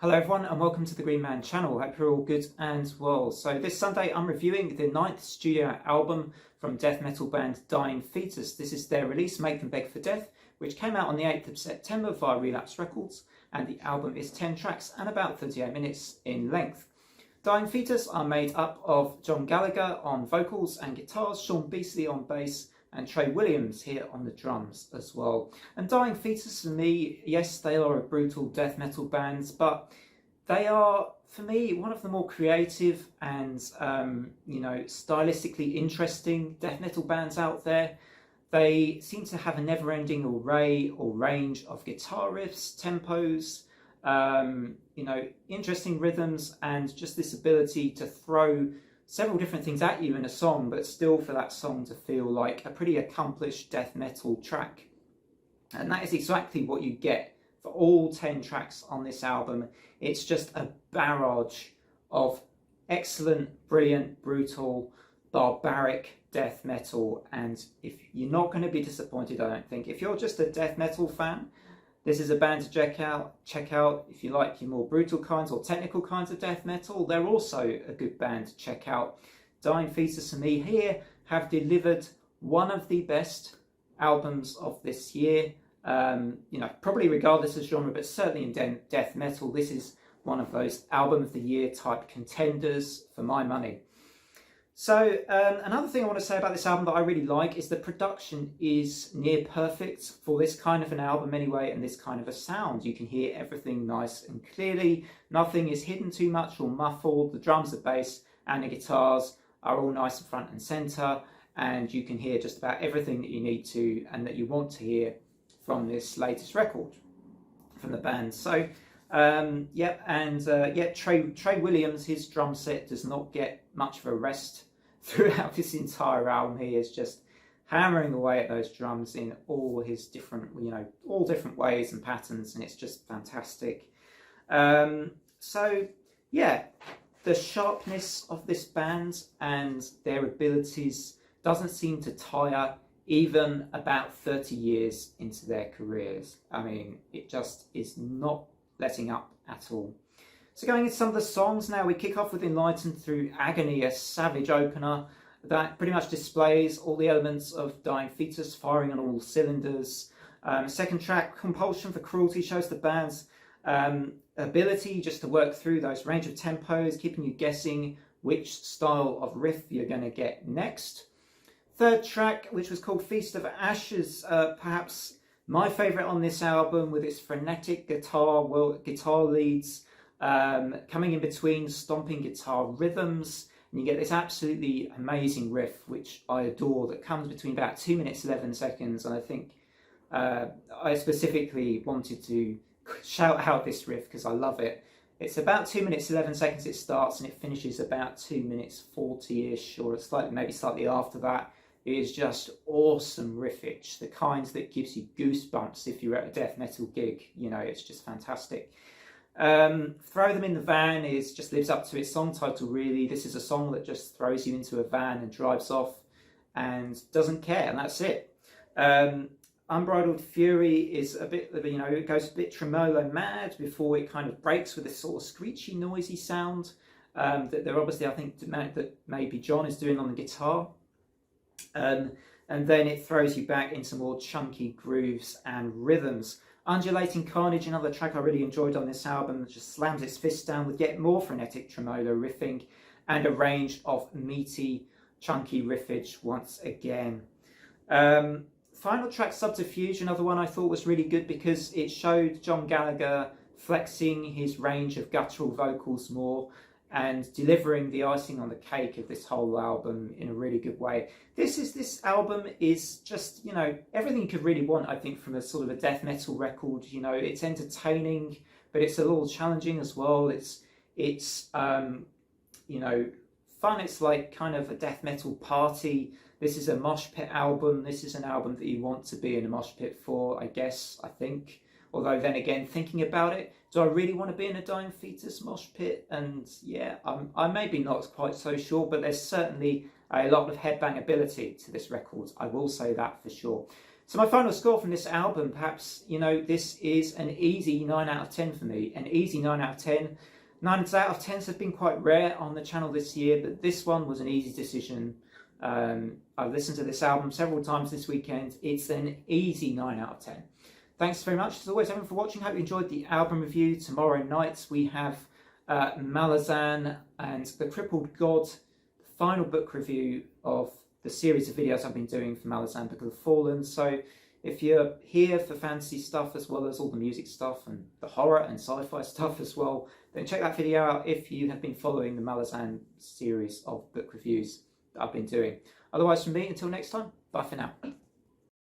Hello everyone and welcome to the Green Man channel. Hope you're all good and well. So this Sunday I'm reviewing the 9th studio album from death metal band Dying Fetus. This is their release, Make Them Beg for Death, which came out on the 8th of September via Relapse Records, and the album is 10 tracks and about 38 minutes in length. Dying Fetus are made up of John Gallagher on vocals and guitars, Sean Beasley on bass, and Trey Williams here on the drums as well. And Dying Fetus, for me, yes, they are a brutal death metal band, but they are, for me, one of the more creative and stylistically interesting death metal bands out there. They seem to have a never-ending array or range of guitar riffs, tempos, interesting rhythms, and just this ability to throw several different things at you in a song, but still for that song to feel like a pretty accomplished death metal track. And that is exactly what you get for all 10 tracks on this album. It's just a barrage of excellent, brilliant, brutal, barbaric death metal. And if you're not going to be disappointed, I don't think. If you're just a death metal fan, this is a band to check out. If you like your more brutal kinds or technical kinds of death metal, they're also a good band to check out. Dying Fetus, and me here, have delivered one of the best albums of this year. Probably regardless of genre, but certainly in death metal, this is one of those album of the year type contenders for my money. So another thing I want to say about this album that I really like is the production is near perfect for this kind of an album anyway, and this kind of a sound. You can hear everything nice and clearly. Nothing is hidden too much or muffled. The drums, the bass and the guitars are all nice and front and centre, and you can hear just about everything that you need to and that you want to hear from this latest record from the band. So Trey Williams, his drum set does not get much of a rest throughout this entire album. He is just hammering away at those drums in all his different, all different ways and patterns, and it's just fantastic. The sharpness of this band and their abilities doesn't seem to tire even about 30 years into their careers. I mean, it just is not letting up at all. So going into some of the songs now, we kick off with Enlightened through Agony, a savage opener that pretty much displays all the elements of Dying Fetus firing on all cylinders. Second track, Compulsion for Cruelty, shows the band's ability just to work through those range of tempos, keeping you guessing which style of riff you're going to get next. Third track, which was called Feast of Ashes, perhaps my favourite on this album, with its frenetic guitar leads coming in between stomping guitar rhythms, and you get this absolutely amazing riff, which I adore, that comes between about 2 minutes 11 seconds, and I think I specifically wanted to shout out this riff because I love it. It's about 2 minutes 11 seconds it starts, and it finishes about 2 minutes 40-ish, or maybe slightly after that. It is just awesome riffage, the kind that gives you goosebumps if you're at a death metal gig. It's just fantastic. Throw Them in the Van just lives up to its song title, really. This is a song that just throws you into a van and drives off and doesn't care, and that's it. Unbridled Fury is a bit, it goes a bit tremolo mad before it kind of breaks with this sort of screechy, noisy sound that they're obviously, I think, that maybe John is doing on the guitar. And then it throws you back into more chunky grooves and rhythms. Undulating Carnage, another track I really enjoyed on this album, that just slams its fist down with yet more frenetic tremolo riffing and a range of meaty, chunky riffage once again. Final track, Subterfuge, another one I thought was really good because it showed John Gallagher flexing his range of guttural vocals more and delivering the icing on the cake of this whole album in a really good way. This album is just, everything you could really want, I think, from a sort of a death metal record. It's entertaining, but it's a little challenging as well. It's fun. It's like kind of a death metal party. This is a mosh pit album. This is an album that you want to be in a mosh pit for, I think. Although then again, thinking about it, do I really want to be in a Dying Fetus mosh pit? And yeah, I'm maybe not quite so sure, but there's certainly a lot of headbang ability to this record. I will say that for sure. So my final score from this album, perhaps, you know, this is an easy 9 out of 10 for me. An easy 9 out of 10. 9 out of 10s have been quite rare on the channel this year, but this one was an easy decision. I've listened to this album several times this weekend. It's an easy 9 out of 10. Thanks very much, as always, everyone, for watching. Hope you enjoyed the album review. Tomorrow night we have Malazan and The Crippled God, the final book review of the series of videos I've been doing for Malazan, Book of the Fallen. So if you're here for fantasy stuff as well as all the music stuff and the horror and sci-fi stuff as well, then check that video out if you have been following the Malazan series of book reviews that I've been doing. Otherwise, from me, until next time, bye for now.